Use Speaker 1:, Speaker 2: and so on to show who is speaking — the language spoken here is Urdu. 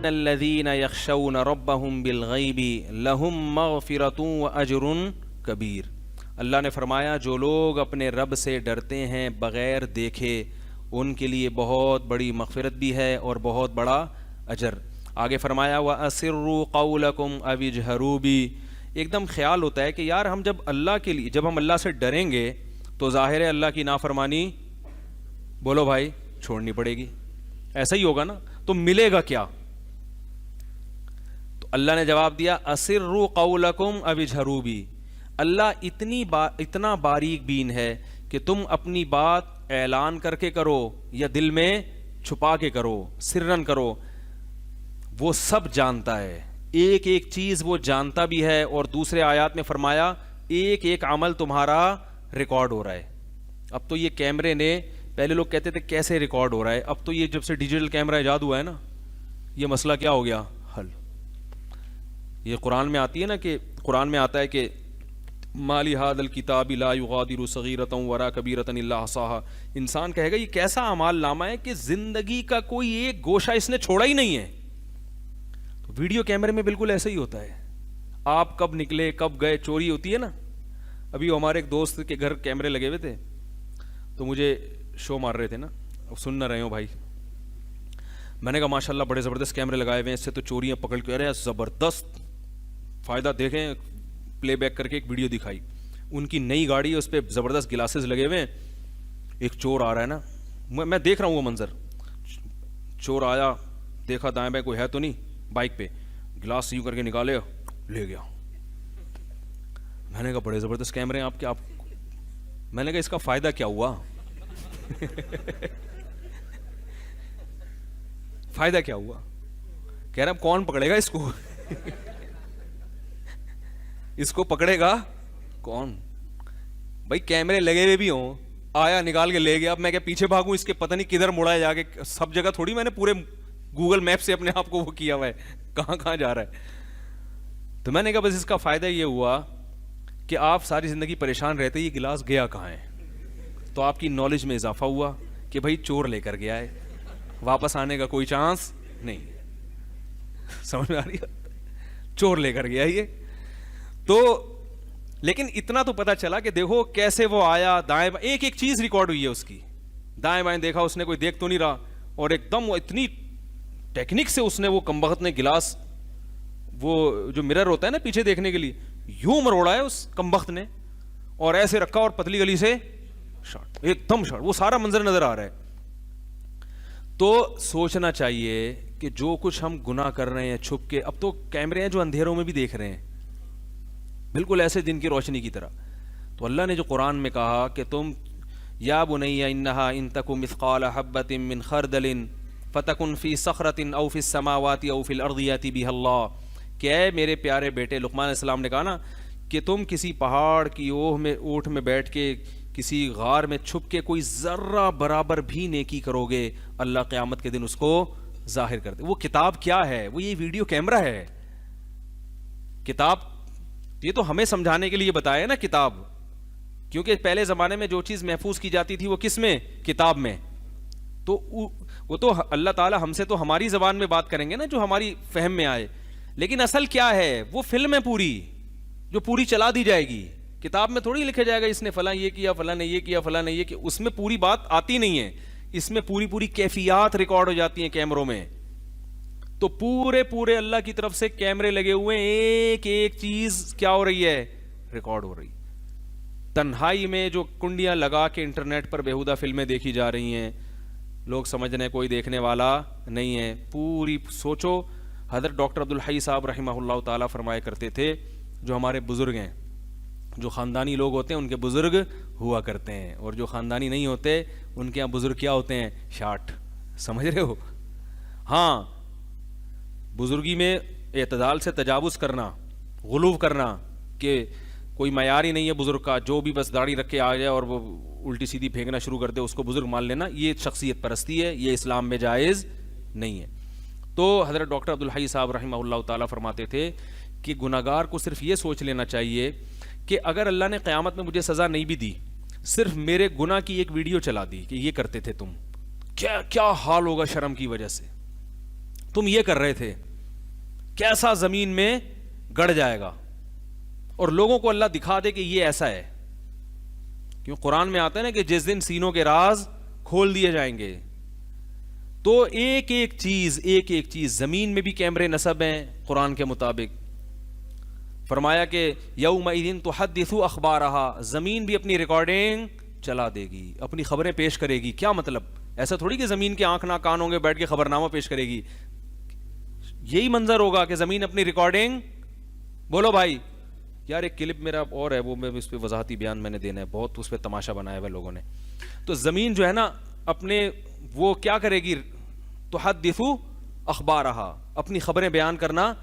Speaker 1: الذین یخشون ربهم بالغیب لہم مغفرۃ واجر کبیر۔ اللہ نے فرمایا جو لوگ اپنے رب سے ڈرتے ہیں بغیر دیکھے ان کے لیے بہت بڑی مغفرت بھی ہے اور بہت بڑا اجر۔ آگے فرمایا وَأَسِرُّوا قَوْلَكُمْ أَوِ اجْهَرُوا بِهِ۔ ایک دم خیال ہوتا ہے کہ یار ہم جب اللہ کے لیے، جب ہم اللہ سے ڈریں گے تو ظاہر ہے اللہ کی نافرمانی بولو بھائی چھوڑنی پڑے گی، ایسا ہی ہوگا نا، تو ملے گا کیا؟ تو اللہ نے جواب دیا أَسِرُّوا قَوْلَكُمْ أَوِ اجْهَرُوا بِهِ۔ اللہ اتنا باریک بین ہے کہ تم اپنی بات اعلان کر کے کرو یا دل میں چھپا کے کرو، سرن کرو، وہ سب جانتا ہے، ایک ایک چیز وہ جانتا بھی ہے۔ اور دوسرے آیات میں فرمایا ایک ایک عمل تمہارا ریکارڈ ہو رہا ہے۔ اب تو یہ کیمرے نے، پہلے لوگ کہتے تھے کیسے ریکارڈ ہو رہا ہے، اب تو یہ جب سے ڈیجیٹل کیمرہ ایجاد ہوا ہے نا، یہ مسئلہ کیا ہو گیا، حل۔ یہ قرآن میں آتی ہے نا، کہ قرآن میں آتا ہے کہ مالی ھذا الکتاب لا یغادر صغیرۃ ولا کبیرۃ الا احصاها۔ انسان کہے گا یہ کیسا اعمال نامہ ہے کہ زندگی کا کوئی ایک گوشہ اس نے چھوڑا ہی نہیں ہے۔ تو ویڈیو کیمرے میں بالکل ایسا ہی ہوتا ہے، آپ کب نکلے کب گئے، چوری ہوتی ہے نا۔ ابھی ہمارے ایک دوست کے گھر کیمرے لگے ہوئے تھے تو مجھے شو مار رہے تھے نا، سن نہ رہے ہو بھائی، میں نے کہا ماشاء اللہ بڑے زبردست کیمرے لگائے ہوئے ہیں، اس سے تو چوریاں پکڑ کے، ارے زبردست فائدہ دیکھیں، پلے بیک کر کے ایک ویڈیو دکھائی، ان کی نئی گاڑی ہے، اس پہ زبردست گلاسز لگے ہوئے ہیں، ایک چور آ رہا ہے نا، میں دیکھ رہا ہوں وہ منظر، چور آیا، دیکھا دائیں بائیں کوئی ہے تو نہیں، بائک پہ گلاس یوں کر کے نکالے لے گیا۔ میں نے کہا بڑے زبردست کیمرے ہیں آپ کے، آپ، میں نے کہا اس کا فائدہ کیا ہوا فائدہ کیا ہوا؟ کہہ رہا اب کون پکڑے گا اس کو اس کو پکڑے گا کون؟ بھائی کیمرے لگے ہوئے بھی ہوں، آیا نکال کے لے گیا، اب میں کیا پیچھے بھاگوں اس کے، پتہ نہیں کدھر مڑا ہے جا کے، سب جگہ تھوڑی میں نے پورے گوگل میپ سے اپنے آپ کو وہ کیا ہوا ہے کہاں کہاں جا رہا ہے۔ تو میں نے کہا بس اس کا فائدہ یہ ہوا کہ آپ ساری زندگی پریشان رہتے یہ گلاس گیا کہاں ہے، تو آپ کی نالج میں اضافہ ہوا کہ بھائی چور لے کر گیا ہے، واپس آنے کا کوئی چانس نہیں، سمجھ میں آ رہی ہے، چور لے کر گیا یہ تو۔ لیکن اتنا تو پتا چلا کہ دیکھو کیسے وہ آیا، دائیں بائیں ایک ایک چیز ریکارڈ ہوئی ہے اس کی، دائیں بائیں دیکھا اس نے، کوئی دیکھ تو نہیں رہا، اور ایک دم اتنی ٹیکنک سے اس نے وہ کمبخت نے گلاس، وہ جو مرر ہوتا ہے نا پیچھے دیکھنے کے لیے، یوں مروڑا ہے اس کمبخت نے، اور ایسے رکھا اور پتلی گلی سے شاٹ، ایک دم شاٹ، وہ سارا منظر نظر آ رہا ہے۔ تو سوچنا چاہیے کہ جو کچھ ہم گناہ کر رہے ہیں چھپ کے، اب تو کیمرے ہیں جو اندھیروں میں بھی دیکھ رہے ہیں، بالکل ایسے دن کی روشنی کی طرح۔ تو اللہ نے جو قرآن میں کہا کہ تم یا بنی انہا ان تک مثقال حبۃ من خردل فتکن فی صخرۃ او فی السماوات او فی الارض یاتی بہ اللہ، کہ اے میرے پیارے بیٹے، لقمان علیہ السلام نے کہا نا کہ تم کسی پہاڑ کی اوہ میں، اونٹ میں بیٹھ کے، کسی غار میں چھپ کے کوئی ذرہ برابر بھی نیکی کرو گے، اللہ قیامت کے دن اس کو ظاہر کر دے۔ وہ کتاب کیا ہے؟ وہ یہ ویڈیو کیمرہ ہے۔ کتاب یہ تو ہمیں سمجھانے کے لیے بتایا نا کتاب، کیونکہ پہلے زمانے میں جو چیز محفوظ کی جاتی تھی وہ کس میں؟ کتاب میں۔ تو وہ تو اللہ تعالیٰ ہم سے تو ہماری زبان میں بات کریں گے نا، جو ہماری فہم میں آئے، لیکن اصل کیا ہے؟ وہ فلم ہے پوری، جو پوری چلا دی جائے گی۔ کتاب میں تھوڑی لکھا جائے گا اس نے فلاں یہ کیا، فلاں نے یہ کیا، فلاں نے یہ کیا، اس میں پوری بات آتی نہیں ہے، اس میں پوری کیفیات ریکارڈ ہو جاتی ہیں کیمروں میں۔ تو پورے اللہ کی طرف سے کیمرے لگے ہوئے ہیں، ایک ایک چیز کیا ہو رہی ہے؟ ریکارڈ ہو رہی۔ تنہائی میں جو کنڈیاں لگا کے انٹرنیٹ پر بیہودہ فلمیں دیکھی جا رہی ہیں، لوگ سمجھ رہے ہیں کوئی دیکھنے والا نہیں ہے، پوری سوچو۔ حضرت ڈاکٹر عبدالحی صاحب رحمہ اللہ تعالیٰ فرمایا کرتے تھے، جو ہمارے بزرگ ہیں، جو خاندانی لوگ ہوتے ہیں ان کے بزرگ ہوا کرتے ہیں، اور جو خاندانی نہیں ہوتے ان کے یہاں بزرگ کیا ہوتے ہیں؟ شاٹ، سمجھ رہے ہو؟ ہاں، بزرگی میں اعتدال سے تجاوز کرنا، غلو کرنا، کہ کوئی معیار ہی نہیں ہے بزرگ کا، جو بھی بس داڑھی رکھ کے آ جائے اور وہ الٹی سیدھی پھینکنا شروع کر دے اس کو بزرگ مان لینا، یہ شخصیت پرستی ہے، یہ اسلام میں جائز نہیں ہے۔ تو حضرت ڈاکٹر عبدالحی صاحب رحمہ اللہ تعالیٰ فرماتے تھے کہ گناہگار کو صرف یہ سوچ لینا چاہیے کہ اگر اللہ نے قیامت میں مجھے سزا نہیں بھی دی، صرف میرے گناہ کی ایک ویڈیو چلا دی کہ یہ کرتے تھے تم، کیا حال ہوگا شرم کی وجہ سے۔ تم یہ کر رہے تھے. کیسا زمین میں گڑ جائے گا, اور لوگوں کو اللہ دکھا دے کہ یہ ایسا ہے. کیوں قرآن میں آتا ہے نا کہ جس دن سینوں کے راز کھول دیے جائیں گے, تو ایک ایک چیز زمین میں بھی کیمرے نصب ہیں قرآن کے مطابق. فرمایا کہ یومئذ تحدث اخبارها, زمین بھی اپنی ریکارڈنگ چلا دے گی, اپنی خبریں پیش کرے گی. کیا مطلب؟ ایسا تھوڑی کہ زمین کے آنکھ نہ کان ہوں گے, بیٹھ کے خبرنامہ پیش کرے گی. یہی منظر ہوگا کہ زمین اپنی ریکارڈنگ, بولو بھائی. یار ایک کلپ میرا اور ہے, وہ میں اس پہ وضاحتی بیان میں نے دینا ہے, بہت اس پہ تماشا بنایا ہوا لوگوں نے. تو زمین جو ہے نا اپنے وہ کیا کرے گی, تحدث اخبارها, اپنی خبریں بیان کرنا